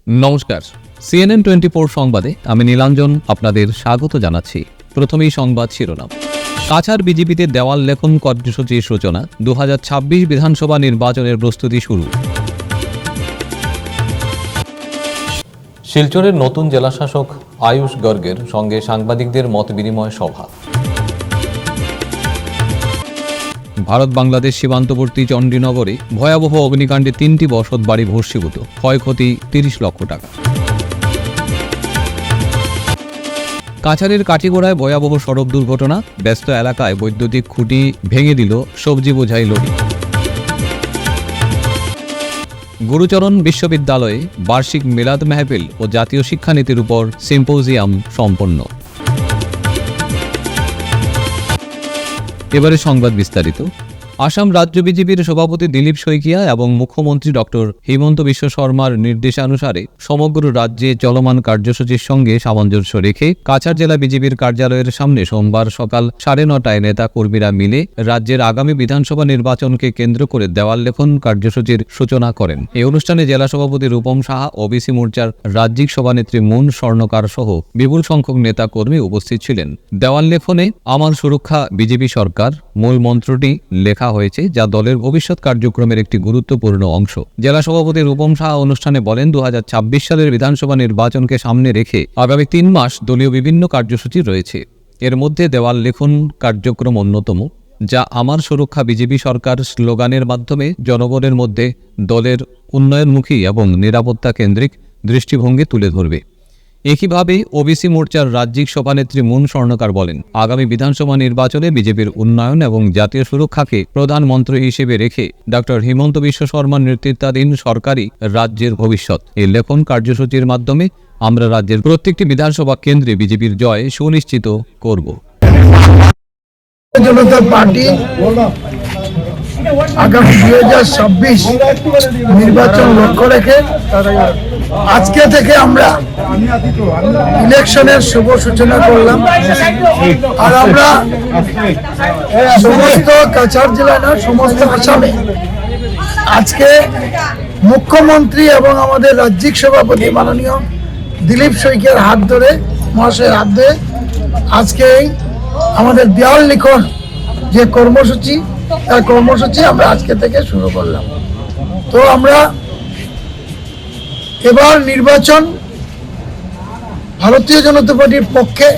নমস্কার, CNN 24 সংবাদে আমি নীলাঞ্জন আপনাদের স্বাগত জানাচ্ছি। প্রথমেই সংবাদ শিরোনাম। কাছাড় বিজেপিতে দেওয়াল লেখন কর্মসূচির সূচনা, 2026 বিধানসভা নির্বাচনের প্রস্তুতি শুরু। শিলচরের নতুন জেলাশাসক আয়ুষ গর্গের সঙ্গে সাংবাদিকদের মত বিনিময় সভা। ভারত বাংলাদেশ সীমান্তবর্তী চণ্ডীনগরে ভয়াবহ অগ্নিকাণ্ডে 3টি বসত বাড়ি ভস্মীভূত, ক্ষয়ক্ষতি 30 লক্ষ টাকা। কাছাড়ের কাঠিগোড়ায় ভয়াবহ সড়ক দুর্ঘটনা, ব্যস্ত এলাকায় বৈদ্যুতিক খুঁটি ভেঙে দিল সবজি বোঝাই লরি। গুরুচরণ বিশ্ববিদ্যালয়ে বার্ষিক মিলাদ মেহফিল ও জাতীয় শিক্ষানীতির উপর সিম্পোজিয়াম সম্পন্ন। এবারে সংবাদ বিস্তারিত। আসাম রাজ্য বিজেপির সভাপতি দিলীপ শইকিয়া এবং মুখ্যমন্ত্রী ডক্টর হিমন্ত বিশ্ব শর্মার নির্দেশানুসারে সমগ্র রাজ্যে চলমান কার্যসূচির সঙ্গে সামঞ্জস্য রেখে কাছাড় জেলা বিজেপির কার্যালয়ের সামনে সোমবার সকাল 9:30টায় নেতা কর্মীরা মিলে রাজ্যের আগামী বিধানসভা নির্বাচনকে কেন্দ্র করে দেওয়াল লেখন কার্যসূচির সূচনা করেন। এই অনুষ্ঠানে জেলা সভাপতি রূপম সাহা, ওবিসি মোর্চার রাজ্যিক সভানেত্রী মুন স্বর্ণকার সহ বিপুল সংখ্যক নেতা কর্মী উপস্থিত ছিলেন। দেওয়াল লেখনে আমার সুরক্ষা বিজেপি সরকার মূল মন্ত্রটি লেখা হয়েছে, যা দলের ভবিষ্যৎ কার্যক্রমের একটি গুরুত্বপূর্ণ অংশ। জেলা সভাপতি রূপম সাহা অনুষ্ঠানে বলেন, 2026 সালের বিধানসভা নির্বাচনকে সামনে রেখে আগামী 3 মাস দলীয় বিভিন্ন কার্যসূচি রয়েছে। এর মধ্যে দেওয়াল লেখন কার্যক্রম অন্যতম, যা আমার সুরক্ষা বিজেপি সরকার স্লোগানের মাধ্যমে জনগণের মধ্যে দলের উন্নয়নমুখী এবং নিরাপত্তা কেন্দ্রিক দৃষ্টিভঙ্গি তুলে ধরবে। একইভাবে ওবিসি মোর্চার রাজ্যিক সভানেত্রী মুন স্বর্ণকার বলেন, আগামী বিধানসভা নির্বাচনে বিজেপির উন্নয়ন এবং জাতীয় সুরক্ষাকে প্রধানমন্ত্রী হিসেবে রেখে ডক্টর হিমন্ত বিশ্ব শর্মার নেতৃত্বাধীন সরকারই রাজ্যের ভবিষ্যৎ। এই লেখন কার্যসূচির মাধ্যমে আমরা রাজ্যের প্রত্যেকটি বিধানসভা কেন্দ্রে বিজেপির জয় সুনিশ্চিত করব। জনতা পার্টি আগামী 2026 নির্বাচন লক্ষ্য রেখে আজকে থেকে আমরা ইলেকশনের শুভ সূচনা করলাম। আর আমরা সমস্ত কাছাড় জেলা না, সমস্ত আসামে আজকে মুখ্যমন্ত্রী এবং আমাদের রাজ্যিক সভাপতি মাননীয় দিলীপ শইকিয়ার হাত ধরে, মহাশয়ের হাত ধরে আজকে আমাদের দেওয়াল লিখন যে কর্মসূচি, তার কর্মসূচি আমরা আজকে থেকে শুরু করলাম। তো আমরা এবার নির্বাচন ভারতীয় জনতা পার্টির পক্ষে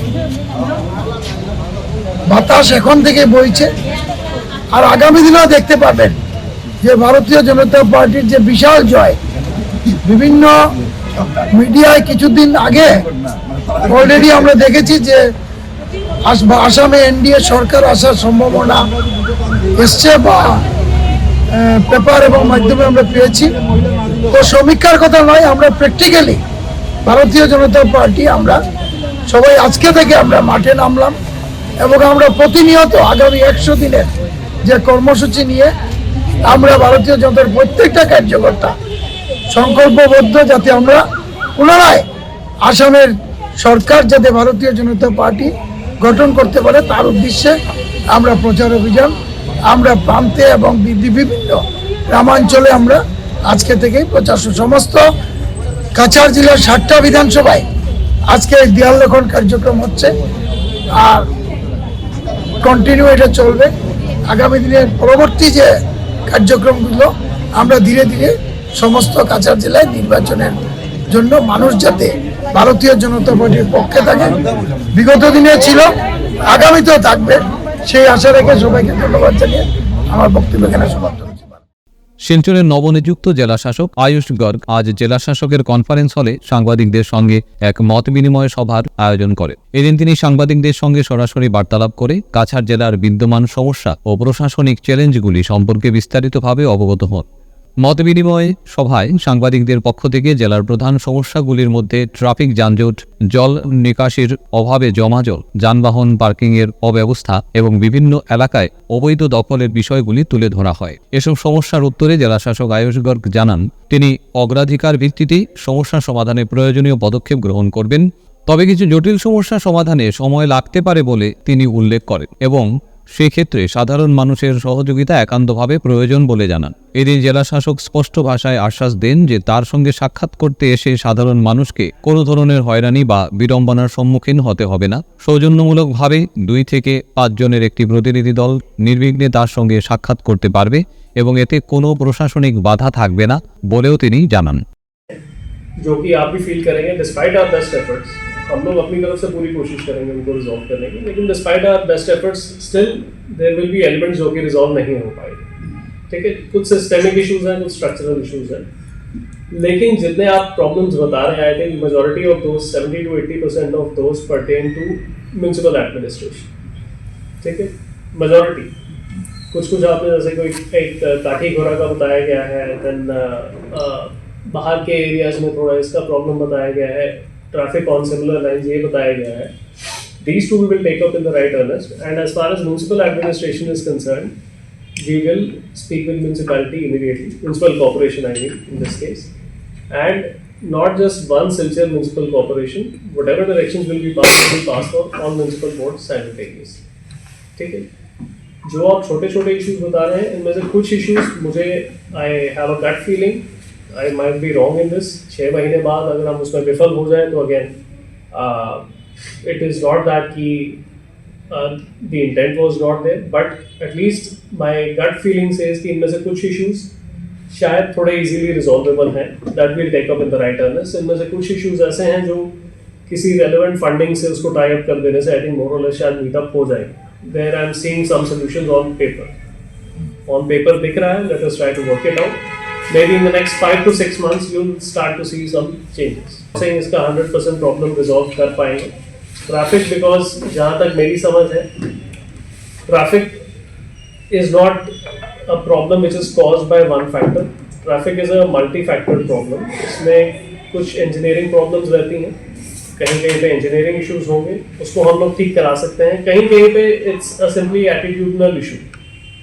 বাতাস এখন থেকে বইছে। আর আগামী দিনেও দেখতে পাবেন যে ভারতীয় জনতা পার্টির যে বিশাল জয়, বিভিন্ন মিডিয়ায় কিছুদিন আগে অলরেডি আমরা দেখেছি যে আসামে এনডিএ সরকার আসার সম্ভাবনা এসছে বা পেপার এবং মাধ্যমে আমরা পেয়েছি। তো সমীক্ষার কথা নয়, আমরা প্র্যাকটিক্যালি ভারতীয় জনতা পার্টি আমরা সবাই আজকে থেকে আমরা মাঠে নামলাম এবং আমরা প্রতিনিয়ত আগামী 100 দিনের যে কর্মসূচি নিয়ে আমরা ভারতীয় জনতার প্রত্যেকটা কার্যকর্তা সংকল্পবদ্ধ, যাতে আমরা পুনরায় আসামের সরকার যাতে ভারতীয় জনতা পার্টি গঠন করতে পারে, তার উদ্দেশ্যে আমরা প্রচার অভিযান আমরা প্রান্তে এবং বিভিন্ন গ্রামাঞ্চলে আমরা আজকে থেকেই প্রচার। সমস্ত কাছাড় জেলার 7টা বিধানসভায় আজকে দেওয়াল লেখন কার্যক্রম হচ্ছে আর কন্টিনিউ এটা চলবে। আগামী দিনের পরবর্তী যে কার্যক্রমগুলো আমরা ধীরে ধীরে সমস্ত কাছাড় জেলায় নির্বাচনের জন্য মানুষ যাতে ভারতীয় জনতা পার্টির পক্ষে থাকে, বিগত দিনে ছিল, আগামীতেও থাকবে, সেই আশা রেখে সবাইকে ধন্যবাদ জানিয়ে আমার বক্তব্য এখানে সমাপ্ত করছি। শিলচরের নবনিযুক্ত জেলাশাসক আয়ুষ গর্গ আজ জেলাশাসকের কনফারেন্স হলে সাংবাদিকদের সঙ্গে এক মত বিনিময় সভার আয়োজন করেন। এদিন তিনি সাংবাদিকদের সঙ্গে সরাসরি বার্তালাপ করে কাছাড় জেলার বিদ্যমান সমস্যা ও প্রশাসনিক চ্যালেঞ্জগুলি সম্পর্কে বিস্তারিতভাবে অবগত হন। মত বিনিময় সভায় সাংবাদিকদের পক্ষ থেকে জেলার প্রধান সমস্যাগুলির মধ্যে ট্রাফিক যানজট, জল নিকাশির অভাবে জমা জল, যানবাহন পার্কিংয়ের অব্যবস্থা এবং বিভিন্ন এলাকায় অবৈধ দখলের বিষয়গুলি তুলে ধরা হয়। এসব সমস্যার উত্তরে জেলাশাসক আয়ুষ গর্গ জানান, তিনি অগ্রাধিকার ভিত্তিতে সমস্যা সমাধানে প্রয়োজনীয় পদক্ষেপ গ্রহণ করবেন, তবে কিছু জটিল সমস্যা সমাধানে সময় লাগতে পারে বলে তিনি উল্লেখ করেন এবং সেক্ষেত্রে সাধারণ মানুষের সহযোগিতা একান্তভাবে প্রয়োজন বলে জানান। এদিন জেলাশাসক স্পষ্ট ভাষায় আশ্বাস দেন যে তার সঙ্গে সাক্ষাৎ করতে এসে সাধারণ মানুষকে কোনো ধরনের হয়রানি বা বিড়ম্বনার সম্মুখীন হতে হবে না। সৌজন্যমূলকভাবে 2 থেকে 5 জনের একটি প্রতিনিধি দল নির্বিঘ্নে তার সঙ্গে সাক্ষাৎ করতে পারবে এবং এতে কোনো প্রশাসনিক বাধা থাকবে না বলেও তিনি জানান। जो कि आप भी फील करेंगे डिस्पाइट आवर बेस्ट एफर्ट्स, हम लोग अपनी तरफ से पूरी कोशिश करेंगे उनको रिजॉल्व करने की, लेकिन despite our best efforts still there will be elements जो कि रिजॉल्व नहीं हो पाएंगे। ठीक है, कुछ सिस्टेमिक इश्यूज हैं, कुछ स्ट्रक्चरल इश्यूज हैं, लेकिन जितने आप प्रॉब्लम्स बता रहे हैं I think majority of those 70 to 80% of those pertain to municipal administration. ठीक है, मेजॉरिटी। कुछ आपने जैसे कोई एक काठी घोड़ा का बताया गया है, देन बाहर के एरियाज में थोड़ा इसका प्रॉब्लम बताया गया है, ट्रैफिक ऑन सिमिलर लाइंस ये बताया गया है। These two we will take up in the right earnest, and as far as municipal administration is concerned, we will speak with municipality immediately, municipal corporation I mean in this case, and not just one Silchar municipal corporation, whatever directions will be passed on all municipal boards simultaneously. ठीक है, जो आप छोटे छोटे issues बता रहे हैं इनमें से कुछ इश्यूज मुझे I have a gut feeling I might be wrong in this, 6 महीने बाद अगर हम उसमें विफल हो जाए तो again it is not that कि the intent was not there, but at least my gut feeling says कि इनमें से कुछ इश्यूज शायद थोड़े इजीली रिजॉल्वेबल हैं, that will take up in the right earnest. इनमें से कुछ इश्यूज ऐसे हैं जो किसी रेलेवेंट फंडिंग से उसको टाई अप कर देने से आई थिंक मोर और लेस शायद मीटअप हो जाएगी। There I am seeing some solutions on paper. On paper दिख रहा है, let us try to work it out. Maybe in the next 5 to 6 months you'll start to see some changes. Saying इसका 100% problem resolve कर पाएंगे। Traffic because जहाँ तक मेरी समझ है, traffic is not a problem which is caused by one factor. Traffic is a multi-factor problem. इसमें कुछ engineering problems रहती हैं, कहीं कहीं पे इंजीनियरिंग इश्यूज होंगे, उसको हम लोग ठीक करा सकते हैं, कहीं कहीं पे it's a simply attitudinal issue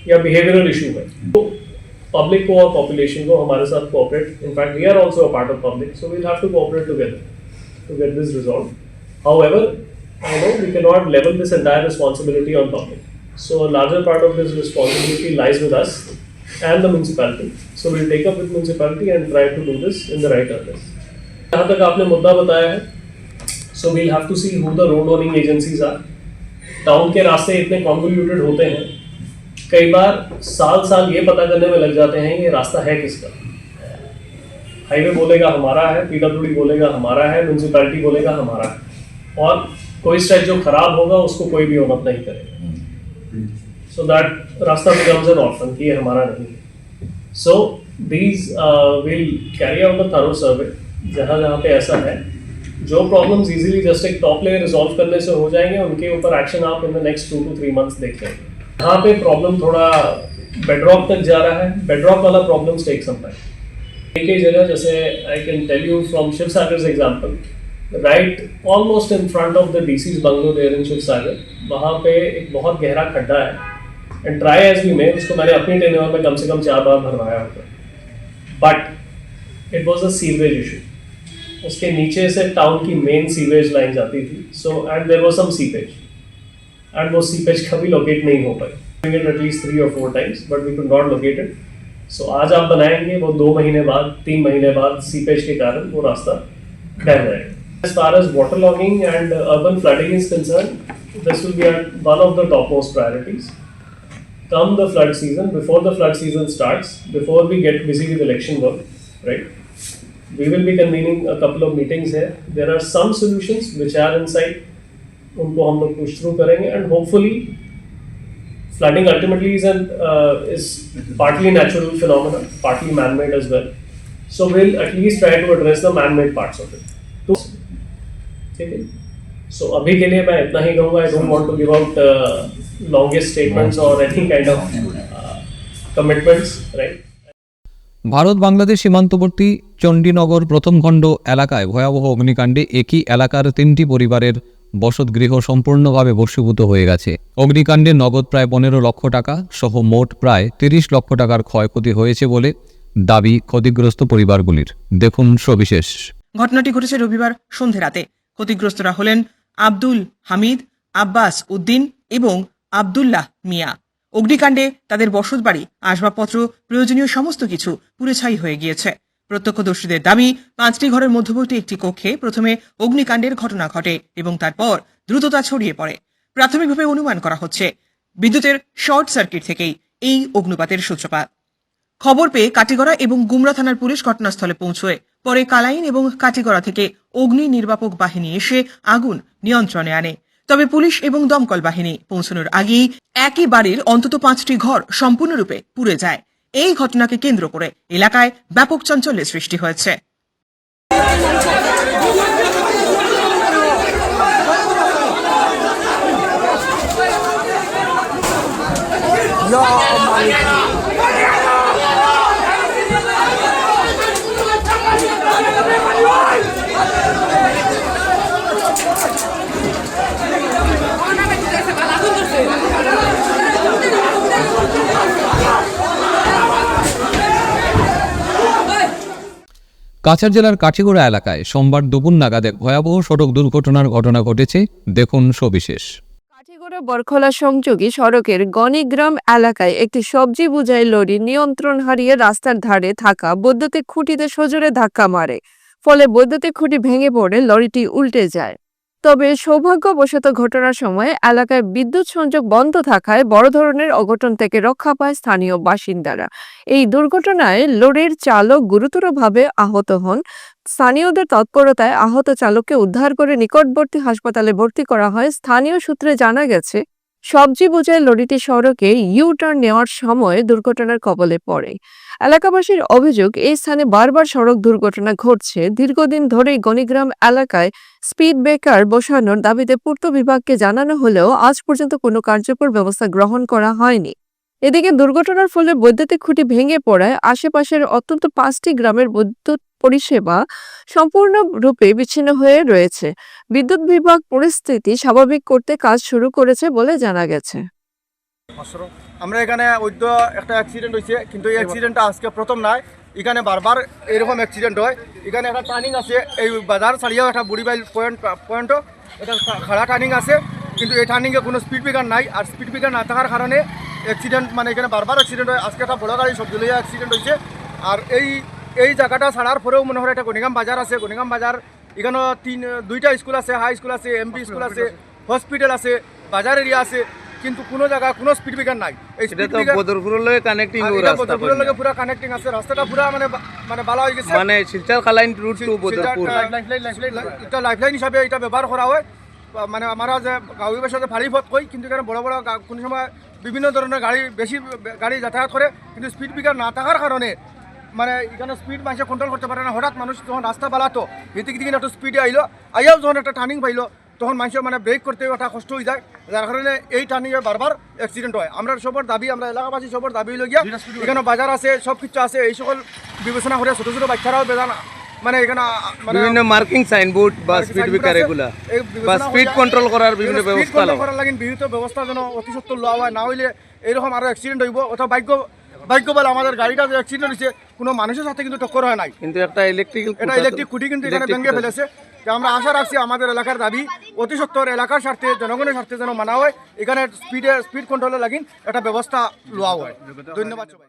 या बिहेवियरल इशू है। तो पब्लिक को और पॉपुलेशन को हमारे साथ cooperate, in fact we are also a part of public, so we will have to cooperate together to get this resolve. However I know we can not level this entire responsibility on public, so a larger part of this responsibility lies with us and the municipality, so we will take up with municipality and try to do this in the right earnest. जहाँ तक आपने मुद्दा बताया है, so we'll have to see who the road owning agencies are. Town के रास्ते इतने convoluted होते हैं, कई बार साल ये पता करने में लग जाते हैं ये रास्ता है किसका। हाईवे बोलेगा हमारा है, पीडब्ल्यूडी बोलेगा हमारा है, म्युनिसिपैलिटी बोलेगा हमारा है, और कोई स्ट्रेच जो खराब होगा उसको कोई भी ओन अप नहीं करेगा, सो दैट रास्ता बिकम्स एन ऑर्फन कि ये हमारा नहीं है। So these will carry out a thorough survey जहाँ जहाँ पे ऐसा है। जो प्रॉब्लम्स इजीली जस्ट एक टॉप लेयर रिजॉल्व करने से हो जाएंगे उनके ऊपर एक्शन आप in the next 2 to 3 months देख लेंगे। यहाँ पे प्रॉब्लम थोड़ा बेडरॉक तक जा रहा है, बेडरॉक वाला प्रॉब्लम्स टेक सम टाइम। एक ही जगह जैसे I can tell you from Sivasagar's example, right almost in front of the DC's bungalow there in Sivasagar, वहाँ पे एक बहुत गहरा खड्डा है, and try as we may उसको मैंने अपनी टेन्योर में कम से कम 4 बार भरवाया होगा, but it was a sewerage issue. उसके नीचे से टाउन की मेन सीवेज लाइन जाती थी, so and there was some seepage, and वो सीपेज कभी लोकेट नहीं हो पाई, at least 3 or 4 times, but we could not locate it. So आज आप बनाएंगे, वो 2 महीने बाद 3 महीने बाद सीपेज के कारण वो रास्ता बह जाएगा। As far as waterlogging and urban flooding is concerned, this will be one of the topmost priorities. Come the flood season, before the flood season starts, before we get busy with election work, right? We will be convening a couple of meetings here. There are some solutions which are in sight. उनको हम लोग push through करेंगे, and hopefully flooding ultimately is partly natural phenomena, partly man-made as well. So we'll at least try to address the man-made parts of it. तो ठीक है. So अभी के लिए मैं इतना ही कहूँगा. I don't want to give out longest statements or any kind of commitments, right? Bharat Bangladesh সীমান্তবর্তী চণ্ডীনগর প্রথম খণ্ড এলাকায় ভয়াবহ অগ্নিকাণ্ডে একই এলাকার 3টি পরিবারের বসতগৃহ সম্পূর্ণভাবে ভস্মীভূত হয়ে গেছে। অগ্নিকাণ্ডে নগদ প্রায় 15 লক্ষ টাকা সহ মোট প্রায় 30 লক্ষ টাকার ক্ষয়ক্ষতি হয়েছে বলে দাবি ক্ষতিগ্রস্ত পরিবারগুলির। দেখুন সবিশেষ। ঘটনাটি ঘটেছে রবিবার সন্ধে রাতে। ক্ষতিগ্রস্তরা হলেন আব্দুল হামিদ, আব্বাস উদ্দিন এবং আব্দুল্লাহ মিয়া। অগ্নিকাণ্ডে তাদের বসতবাড়ি, আসবাবপত্র, প্রয়োজনীয় সমস্ত কিছু পুড়ে ছাই হয়ে গিয়েছে। প্রত্যক্ষদর্শীদের দাবি, 5টি ঘরের মধ্যবর্তী একটি কক্ষে প্রথমে অগ্নিকাণ্ডের ঘটনা ঘটে এবং তারপর দ্রুততা ছড়িয়ে পড়ে। প্রাথমিকভাবে অনুমান করা হচ্ছে বিদ্যুতের শর্ট সার্কিট থেকেই এই অগ্নুপাতের সূত্রপাত। খবর পেয়ে কাটিগড়া এবং গুমরা থানার পুলিশ ঘটনাস্থলে পৌঁছয়। পরে কালাইন এবং কাটিগড়া থেকে অগ্নি নির্বাপক বাহিনী এসে আগুন নিয়ন্ত্রণে আনে। তবে পুলিশ এবং দমকল বাহিনী পৌঁছানোর আগেই একই বাড়ির অন্তত 5টি ঘর সম্পূর্ণরূপে পুড়ে যায়। এই ঘটনাকে কেন্দ্র করে এলাকায় ব্যাপক চাঞ্চল্যের সৃষ্টি হয়েছে। কাছাড় জেলার কাঠিগড়া এলাকায় সোমবার দুপুর নাগাদে ভয়াবহ সড়ক দুর্ঘটনার ঘটনা ঘটেছে। দেখুন সবিশেষ। কাঠিগড়া বরখলা সংযোগী সড়কের গণিগ্রাম এলাকায় একটি সবজি বোঝাই লরি নিয়ন্ত্রণ হারিয়ে রাস্তার ধারে থাকা বৈদ্যুতিক খুঁটিতে সজোরে ধাক্কা মারে। ফলে বৈদ্যুতিক খুঁটি ভেঙে পড়ে লরিটি উল্টে যায়। তবে সৌভাগ্যবশত ঘটনার সময় এলাকায় বিদ্যুৎ সংযোগ বন্ধ থাকায় বড় ধরনের অঘটন থেকে রক্ষা পায় স্থানীয় বাসিন্দারা। এই দুর্ঘটনায় লরির চালক গুরুতরভাবে আহত হন। স্থানীয়দের তৎপরতায় আহত চালককে উদ্ধার করে নিকটবর্তী হাসপাতালে ভর্তি করা হয়। স্থানীয় সূত্রে জানা গেছে, সবজি বোঝাই লরিটি সড়কে ইউ টার্ন নেওয়ার সময় দুর্ঘটনার কবলে পড়ে। এলাকাবাসীর অভিযোগ, এই স্থানে বারবার সড়ক দুর্ঘটনা ঘটছে। দীর্ঘদিন ধরেই গণিগ্রাম এলাকায় স্পিড ব্রেকার বসানোর দাবিতে পূর্ত বিভাগকে জানানো হলেও আজ পর্যন্ত কোনো কার্যকর ব্যবস্থা গ্রহণ করা হয়নি। এদিকে দুর্ঘটনার ফলে বৈদ্যুতিক খুঁটি ভেঙে পড়ায় আশেপাশের অত্যন্ত 5টি গ্রামের বিদ্যুৎ পরিষেবা সম্পূর্ণরূপে বিচ্ছিন্ন হয়ে রয়েছে। বিদ্যুৎ বিভাগ পরিস্থিতি স্বাভাবিক করতে কাজ শুরু করেছে বলে জানা গেছে। আমরা এখানে একটা অ্যাক্সিডেন্ট হয়েছে, কিন্তু এই অ্যাক্সিডেন্টটা আজকে প্রথম নয়। এখানে বারবার এরকম অ্যাক্সিডেন্ট হয়। এখানে একটা টার্নিং আছে, এই বাজার ছাড়িয়েও একটা বুড়িবাইল পয়েন্টও এটা খাড়া টার্নিং আছে, কিন্তু এই টার্নিংয়ে কোনো স্পিড ব্রেকার নাই। আর স্পিড ব্রেকার না থাকার কারণে অ্যাক্সিডেন্ট, মানে এখানে বারবার অ্যাক্সিডেন্ট হয়। আজকে একটা বড় গাড়ি সবজি লইয়া অ্যাক্সিডেন্ট হয়েছে। আর এই জায়গাটা ছাড়ার পরেও মনে হয় একটা গণিগাম বাজার আছে। গণিগাম বাজার এখানে 2টা স্কুল আছে, হাই স্কুল আছে, এমপি স্কুল আছে, হসপিটাল আছে, বাজার এরিয়া আছে, কিন্তু কোনো জায়গায় কোনো স্পিড ব্রেকার নাই। এই স্পিড ব্রেকার বদরপুরের লগে কানেক্টিং পুরো কানেক্টিং আছে। রাস্তাটা পুরো মানে ভালো হয়ে গেছে, মানে শিলচর কালাইন রুট টু বদরপুর এটা লাইফলাইন হিসাবে এটা ব্যবহার করা হয়। মানে আমরা যে গাঁওয়ের সাথে ভারী পথ কই, কিন্তু এখানে বড় বড় কোনো সময় বিভিন্ন ধরনের বেশি গাড়ি যাতায়াত করে, কিন্তু স্পিড ব্রেকার না থাকার কারণে মানে এখানে স্পিড মানুষে কন্ট্রোল করতে পারে না। হঠাৎ মানুষ যখন রাস্তা বালাতো এদিকে দিকে একটু স্পিডে আইয়াও যখন একটা টার্নিং পাইলো, তখন মানুষের মানে ব্রেক করতে একটা কষ্ট হয়ে যায়, যার কারণে এই টার্নিংয়ে বারবার অ্যাক্সিডেন্ট হয়। আমরা সবার দাবি, আমরা এলাকাবাসী সবার দাবি লগিয়া এখানে বাজার আছে, সব কিছু আছে, এই সকল বিবেচনা করে ছোটো ছোটো বাচ্চারাও বেজানা মানে এখানে বিভিন্ন মার্কিং সাইনবোর্ড বা স্পিড ব্রেকার এগুলা বা স্পিড কন্ট্রোল করার বিভিন্ন ব্যবস্থা করার লাগি বিভিন্ন ব্যবস্থা যেন অতি সত্বর লওয়া হয়, না হইলে এইরকম আরও অ্যাক্সিডেন্ট হইব। অথবা ভাগ্য বলে আমাদের গাড়িটা যে অ্যাক্সিডেন্ট হয়েছে কোনো মানুষের সাথে কিন্তু টক্কর হয় নাই, কিন্তু একটা ইলেকট্রিক খুঁটি কিন্তু এখানে ভেঙে ফেলেছে। আমরা আশা রাখছি আমাদের এলাকার দাবি অতি সত্বর এলাকার স্বার্থে, জনগণের স্বার্থে যেন মানা হয়, এখানে স্পিড কন্ট্রোলের লাগি একটা ব্যবস্থা লওয়া হয়। ধন্যবাদ সবাই।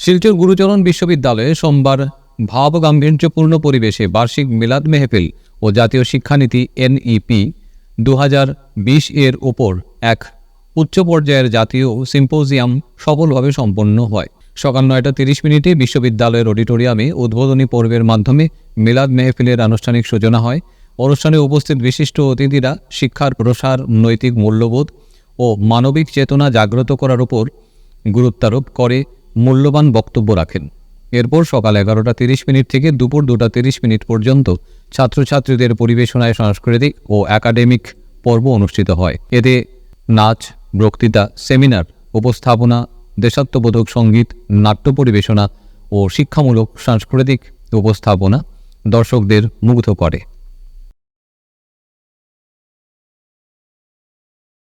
শিলচর গুরুচরণ বিশ্ববিদ্যালয়ে সোমবার ভাব গাম্ভীর্যপূর্ণ পরিবেশে বার্ষিক মিলাদ মেহফিল ও জাতীয় শিক্ষানীতি NEP 2020 এর ওপর এক উচ্চ পর্যায়ের জাতীয় সিম্পোজিয়াম সফলভাবে সম্পন্ন হয়। সকাল 9:30 বিশ্ববিদ্যালয়ের অডিটোরিয়ামে উদ্বোধনী পর্বের মাধ্যমে মিলাদ মেহফিলের আনুষ্ঠানিক সূচনা হয়। অনুষ্ঠানে উপস্থিত বিশিষ্ট অতিথিরা শিক্ষার প্রসার, নৈতিক মূল্যবোধ ও মানবিক চেতনা জাগ্রত করার উপর গুরুত্বারোপ করে মূল্যবান বক্তব্য রাখেন। এরপর সকাল 11:30 থেকে দুপুর 2:30 পর্যন্ত ছাত্রছাত্রীদের পরিবেশনায় সাংস্কৃতিক ও একাডেমিক পর্ব অনুষ্ঠিত হয়। এতে নাচ, বক্তৃতা, সেমিনার, উপস্থাপনা, দেশাত্মবোধক সঙ্গীত, নাট্য পরিবেশনা ও শিক্ষামূলক সাংস্কৃতিক উপস্থাপনা দর্শকদের মুগ্ধ করে।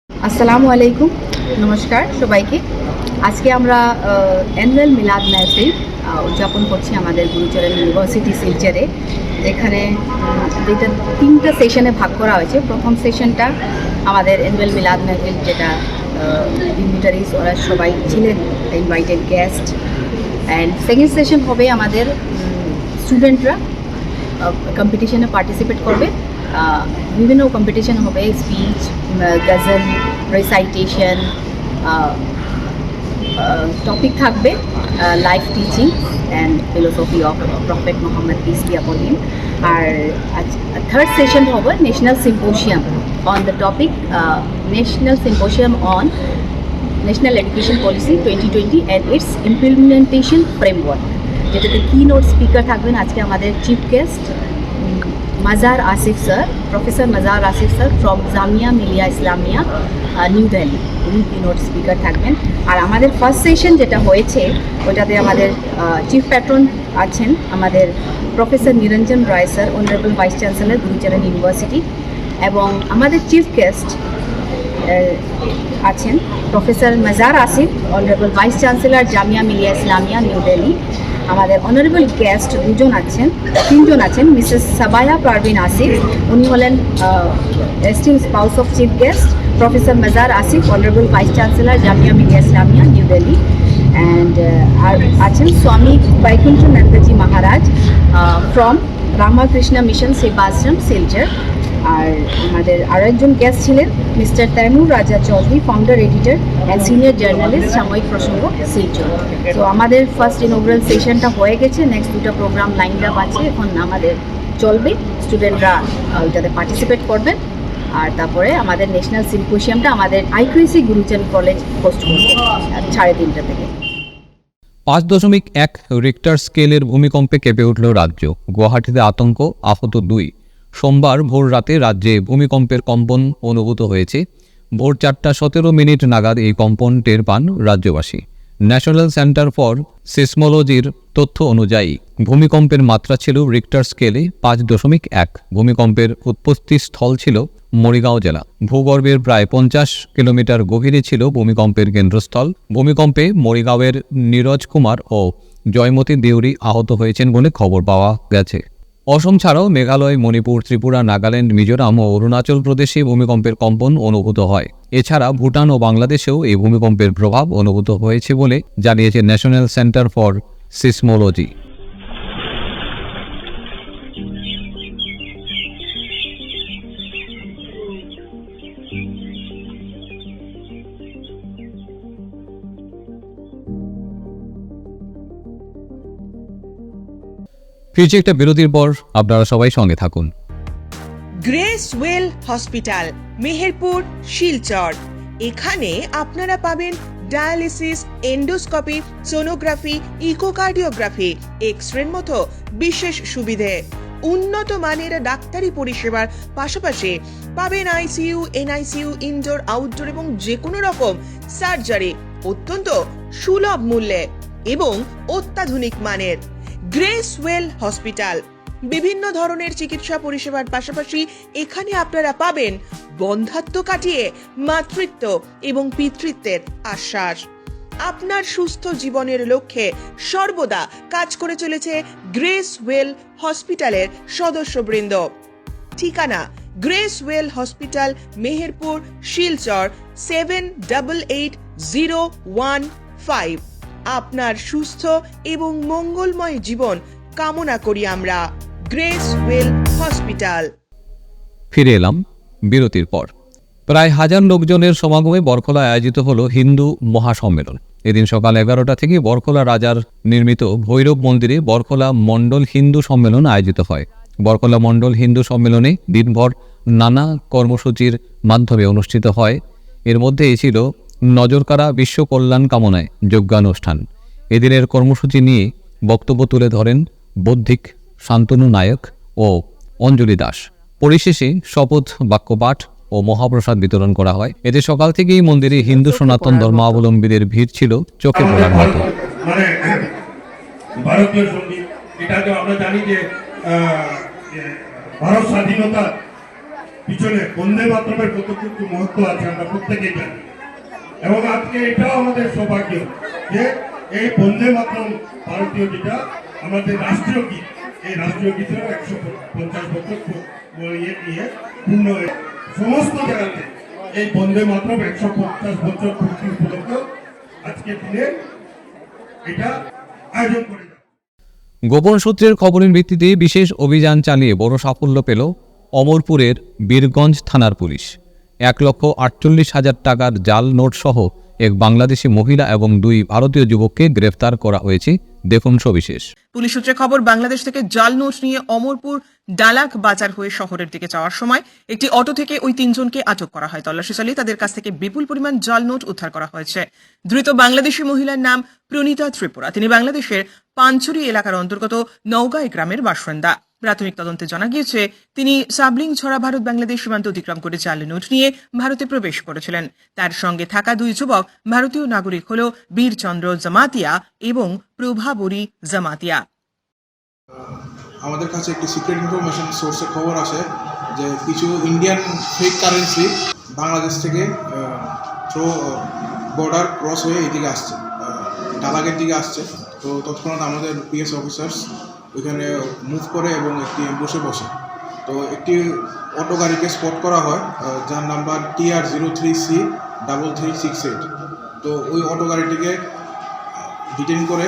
আসসালামু আলাইকুম, নমস্কার সবাইকে। আজকে আমরা অ্যানুয়াল মিলাদ মেহফিল উদযাপন করছি আমাদের গুরুচরণ ইউনিভার্সিটি শিলচরে, যেখানে যেটা 3টা সেশনে ভাগ করা হয়েছে। প্রথম সেশনটা আমাদের অ্যানুয়াল মিলাদ মেহফিল যেটা ডিগনিটারিজ ওরা সবাই ছিলেন invited guest. And second session হবে আমাদের স্টুডেন্টরা কম্পিটিশনে পার্টিসিপেট করবে। বিভিন্ন কম্পিটিশন হবে, স্পিচ, গজল, রেসাইটেশন, টপিক থাকবে life teaching and philosophy of prophet Mohammad peace be upon him. আর থার্ড সেশন হবে national symposium on the topic national symposium on national education policy 2020 and its implementation framework, যেটাতে কি note speaker থাকবেন আজকে আমাদের chief guest মাজার Asif sir, professor Mazhar Asif sir from Jamia Millia Islamia New Delhi, উনি কি নোট স্পিকার থাকবেন। আর আমাদের ফার্স্ট সেশন যেটা হয়েছে ওটাতে আমাদের চিফ প্যাট্রন আছেন আমাদের professor Niranjan Roy sir, honourable vice chancellor Gurucharan university, এবং আমাদের চিফ গেস্ট আছেন professor Mazhar Asif, honourable vice chancellor Jamia Millia Islamia New Delhi. আমাদের অনারেবল গেস্ট তিনজন আছেন, মিসেস সাবায়া পারভিন আসিফ, উনি হলেন esteem spouse of chief guest professor Mazhar Asif, honourable vice chancellor Jamia Millia Islamia New Delhi. And আর আছেন স্বামী বৈকুণ্ঠনন্দজি মহারাজ ফ্রম রামকৃষ্ণ মিশন সেবাশ্রম শিলচর। আর আমাদের আরও একজন গেস্ট ছিলেন mister Taimur Raja Chowdhury, founder editor and senior journalist Samayik Prasanga Silchar. তো আমাদের ফার্স্ট ইনঅগ্রাল সেশনটা হয়ে গেছে, নেক্সট দুটো প্রোগ্রাম লাইন আপ আছে, এখন আমাদের চলবে, স্টুডেন্টরা ওইটাতে পার্টিসিপেট করবেন। আর তারপরে আমাদের ন্যাশনাল সিম্পোজিয়ামটা আমাদের আইক্রিসি গুরুচরণ কলেজ হোস্ট করবে 3:30 থেকে। 5.1 রিক্টার স্কেলের ভূমিকম্পে কেঁপে উঠল রাজ্য। গুয়াহাটিতে আতঙ্ক, আহত 2। সোমবার ভোর রাতে রাজ্যে ভূমিকম্পের কম্পন অনুভূত হয়েছে। ভোর 4:17 নাগাদ এই কম্পন টের পান রাজ্যবাসী। ন্যাশনাল সেন্টার ফর সিসমোলজির তথ্য অনুযায়ী ভূমিকম্পের মাত্রা ছিল রিক্টার স্কেলে 5.1। ভূমিকম্পের উৎপত্তি স্থল ছিল মরিগাঁও জেলা। ভূগর্ভের প্রায় 50 কিলোমিটার গভীরে ছিল ভূমিকম্পের কেন্দ্রস্থল। ভূমিকম্পে মরিগাঁওয়ের নীরজ কুমার ও জয়মতী দেউরি আহত হয়েছেন বলে খবর পাওয়া গেছে। অসম ছাড়াও মেঘালয়, মণিপুর, ত্রিপুরা, নাগাল্যান্ড, মিজোরাম ও অরুণাচল প্রদেশে ভূমিকম্পের কম্পন অনুভূত হয়। এছাড়া ভুটান ও বাংলাদেশেও এই ভূমিকম্পের প্রভাব অনুভূত হয়েছে বলে জানিয়েছে ন্যাশনাল সেন্টার ফর সিসমোলজি। ফিরছি একটা বিরতির পর, আপনারা সবাই সঙ্গে থাকুন। Grace well hospital, Meherpur, Silchar. এখানে আপনারা পাবেন ডায়ালিসিস, এন্ডোস্কোপি, সোনোগ্রাফি, ইকোকার্ডিওগ্রাফি, এক্স-রের মতো বিশেষ সুবিধে। উন্নত মানের ডাক্তারি পরিষেবার পাশাপাশি পাবেন আইসিইউ, এনআইসিইউ, ইনডোর, আউটডোর এবং যে কোনো রকম সার্জারি অত্যন্ত সুলভ মূল্যে এবং অত্যাধুনিক মানের। গ্রেস ওয়েল হসপিটাল বিভিন্ন ধরনের চিকিৎসা পরিষেবার পাশাপাশি এখানে আপনারা পাবেন বন্ধ্যাত্ব কাটিয়ে মাতৃত্ব এবং পিতৃত্বের আশ্বাস। আপনার সুস্থ জীবনের লক্ষ্যে সর্বদা কাজ করে চলেছে গ্রেস ওয়েল হসপিটালের সদস্যবৃন্দ। ঠিকানা grace well hospital, Meherpur, Silchar 788015। আপনার সুস্থ এবং মঙ্গলময় জীবন কামনা করি আমরা। Grace well hospital. ফিরে এলাম বিরতির পর। প্রায় 1000 লোকজনের সমাগমে বরখলায় আয়োজিত হলো হিন্দু মহাসম্মেলন। এদিন সকাল 11টা থেকে বরখলা রাজার নির্মিত ভৈরব মন্দিরে বরখলা মণ্ডল হিন্দু সম্মেলন আয়োজিত হয়। বরখলা মণ্ডল হিন্দু সম্মেলনে দিনভর নানা কর্মসূচির মাধ্যমে অনুষ্ঠিত হয়। এর মধ্যে ছিল নজরকাড়া বিশ্ব কল্যাণ কামনায় যজ্ঞানুষ্ঠান। এদিনের কর্মসূচি নিয়ে বক্তব্য তুলে ধরেন বৌদ্ধিক শান্তনু নায়ক ও অঞ্জলি দাস। পরিশেষে শপথ বাক্যপাঠ ও মহাপ্রসাদ বিতরণ করা হয়। এতে সকাল থেকেই মন্দিরে হিন্দু সনাতন ধর্মাবলম্বীদের ভিড় ছিল চোখে পড়ার মতো। মানে ভারতীয় সঙ্গীত, এটা তো আমরা জানি যে ভারত স্বাধীনতা পিছনে বন্দে মাতরমের কত কিছু মহত্ব আছে, আমরা প্রত্যেকেই জানি। এবং আজকে এটাও আমাদের সৌভাগ্য যে এই বন্দে মাতরম ভারতীয় যেটা আমাদের রাষ্ট্রীয় গীত, এই রাষ্ট্রীয় গীতের 150 বছর নিয়ে পূর্ণ হয়ে সমস্ত জায়গাতে এই বন্দে মাতরম 150 বছর পূর্তি উপলক্ষে আজকে দিনে এটা আয়োজন করে। গোপন সূত্রের খবরের ভিত্তিতে বিশেষ অভিযান চালিয়ে বড় সাফল্য পেল অমরপুরের বীরগঞ্জ থানার পুলিশ। 1,48,000 টাকার জাল নোট সহ এক বাংলাদেশি মহিলা এবং 2 ভারতীয় যুবককে গ্রেফতার করা হয়েছে। দেখুন সবিশেষ। পুলিশ সূত্রে খবর, বাংলাদেশ থেকে জাল নোট নিয়ে অমরপুর ডালাক বাজার হয়ে শহরের দিকে যাওয়ার সময় একটি অটো থেকে ওই 3 জনকে আটক করা হয়। তল্লাশি চালিয়ে তাদের কাছ থেকে বিপুল পরিমাণ জাল নোট উদ্ধার করা হয়েছে। ধৃত বাংলাদেশি মহিলার নাম প্রণীতা ত্রিপুরা। তিনি বাংলাদেশের পাঞ্চুরি এলাকার অন্তর্গত নওগাঁয় গ্রামের বাসিন্দা। প্রাথমিক তদন্তে জানা গিয়েছে তিনি সাবলিং ছড়া ভারত বাংলাদেশ সীমান্ত অতিক্রম করে জাল নোট নিয়ে ভারতে প্রবেশ করেছিলেন। তার সঙ্গে থাকা 2 যুবক ভারতীয় নাগরিক হল বীরচন্দ্র জামাতিয়া এবং প্রভাবরী জামাতিয়া। আমাদের কাছে একটি সিক্রেট ইনফরমেশন সোর্সে খবর আসে যে কিছু ইন্ডিয়ান ফেক কারেন্সি বাংলাদেশ থেকে থ্রু বর্ডার ক্রস হয়ে এদিকে আসছে, ডালাগের দিকে আসছে। তো তৎক্ষণাৎ আমাদের পিএস অফিসার্স ওইখানে মুভ করে এবং একটি বসে বসে তো একটি অটো গাড়িকে স্পট করা হয় যার নাম্বার TR03C3368। তো ওই অটো গাড়িটিকে ডিটেইন করে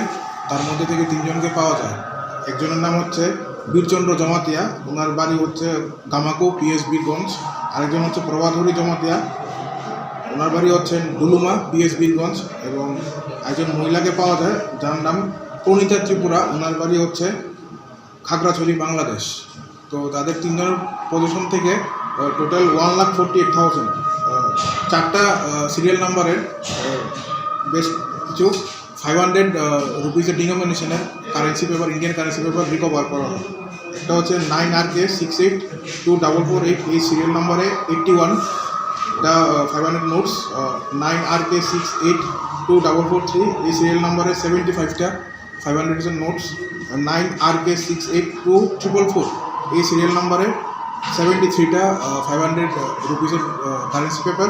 তার মধ্যে থেকে 3 জনকে পাওয়া যায়। একজনের নাম হচ্ছে বীরচন্দ্র জমাতিয়া, ওনার বাড়ি হচ্ছে গামাকো পিএস বীরগঞ্জ। আরেকজন হচ্ছে প্রভাধরী জমাতিয়া, ওনার বাড়ি হচ্ছে ডুলুমা পিএস বীরগঞ্জ। এবং একজন মহিলাকে পাওয়া যায় যার নাম প্রণীতা ত্রিপুরা, ওনার বাড়ি হচ্ছে খাগড়াছড়ি বাংলাদেশ। তো তাদের 3 জনের পজিশন থেকে টোটাল 1,48,000 4টা সিরিয়াল নাম্বারের বেশ কিছু 500 রুপিসের ডিনোমিনেশনের currency paper, Indian currency paper recover করা হয়। একটা হচ্ছে 9RK682448, এই সিরিয়াল নাম্বারে 81 এটা 500 নোটস। 9RK682443, এই সিরিয়াল নাম্বারে 75টা 500 নোটস। 9RK682444, এই সিরিয়াল নাম্বারে 73টা 500 রুপিসের কারেন্সি পেপার।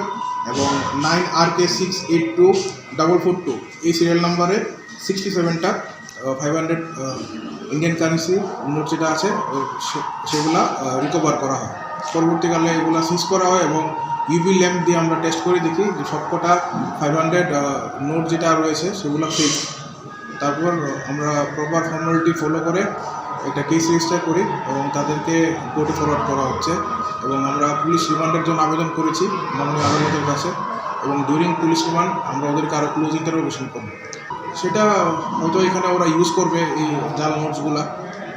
এবং 9RK682442, এই সিরিয়াল নাম্বারে 67টা 500 ইন্ডিয়ান কারেন্সি নোট যেটা আছে সেগুলা রিকভার করা হয়। পরবর্তীকালে এগুলা সিজ করা হয় এবং ইউভি ল্যাম্প দিয়ে আমরা টেস্ট করে দেখি যে সবকটা 500 নোট যেটা রয়েছে সেগুলো ফেক। তারপর আমরা প্রপার ফর্মালিটি ফলো করে একটা কেস রেজিস্টার করি এবং তাদেরকে কোর্টে ফরওয়ার্ড করা হচ্ছে। এবং আমরা পুলিশ রিমান্ডের জন্য আবেদন করেছি মাননীয় আদালতের কাছে। এবং ডিউরিং পুলিশ রিমান্ড আমরা ওদেরকে আরও ক্লোজ ইন্টারোগেশন করব। সেটা হয়তো এখানে ওরা ইউজ করবে এই জাল নোটসগুলা,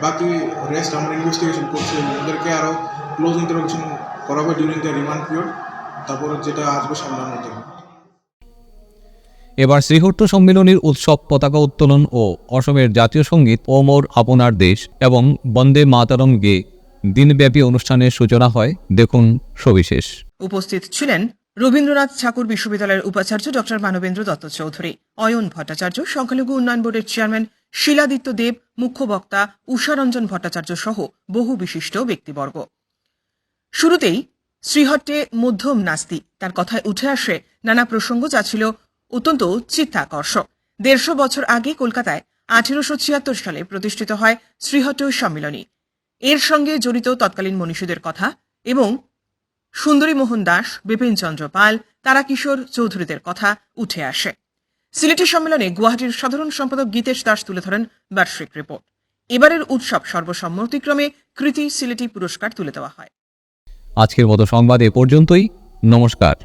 বাকি রেস্ট আমরা ইনভেস্টিগেশন করছি এবং ওদেরকে আরও ক্লোজ ইন্টারোগেশন করাবে ডিউরিং দ্য রিমান্ড পিরিয়ড। তারপরে যেটা আসবে সামনের মধ্যে। এবার শ্রীহট্ট সম্মেলনের উৎসব পতাকা উত্তোলন ও অসমের জাতীয় সঙ্গীত ও মোর আপনার দেশ এবং বন্দে মাতরম গেয়ে দিনব্যাপী অনুষ্ঠানের সূচনা হয়। দেখুন সবিশেষ। উপস্থিত ছিলেন রবীন্দ্রনাথ ঠাকুর বিশ্ববিদ্যালয়ের উপাচার্য ডক্টর মানবেন্দ্র দত্ত চৌধুরী, অয়ন ভট্টাচার্য, সংখ্যালঘু উন্নয়ন বোর্ডের চেয়ারম্যান শিলাদিত্য দেব, মুখ্য বক্তা উষারঞ্জন ভট্টাচার্য সহ বহু বিশিষ্ট ব্যক্তিবর্গ। শুরুতেই শ্রীহট্টে মধ্যম নাস্তি, তার কথায় উঠে আসে নানা প্রসঙ্গ যা ছিল অত্যন্ত চিত্তাকর্ষক। 150 বছর আগে কলকাতায় 1876 সালে প্রতিষ্ঠিত হয় শ্রীহট্ট সম্মিলনী। এর সঙ্গে জড়িত তৎকালীন মনীষীদের কথা এবং সুন্দরী মোহন দাস, বিপিন চন্দ্র পাল, তারাকিশোর চৌধুরীদের কথা উঠে আসে। সিলেটি সম্মেলনে গুয়াহাটির সাধারণ সম্পাদক গীতেশ দাস তুলে ধরেন বার্ষিক রিপোর্ট। এবারের উৎসব সর্বসম্মতিক্রমে কৃতি সিলেটি পুরস্কার তুলে দেওয়া হয়। আজকের মতো সংবাদ এ পর্যন্তই। নমস্কার।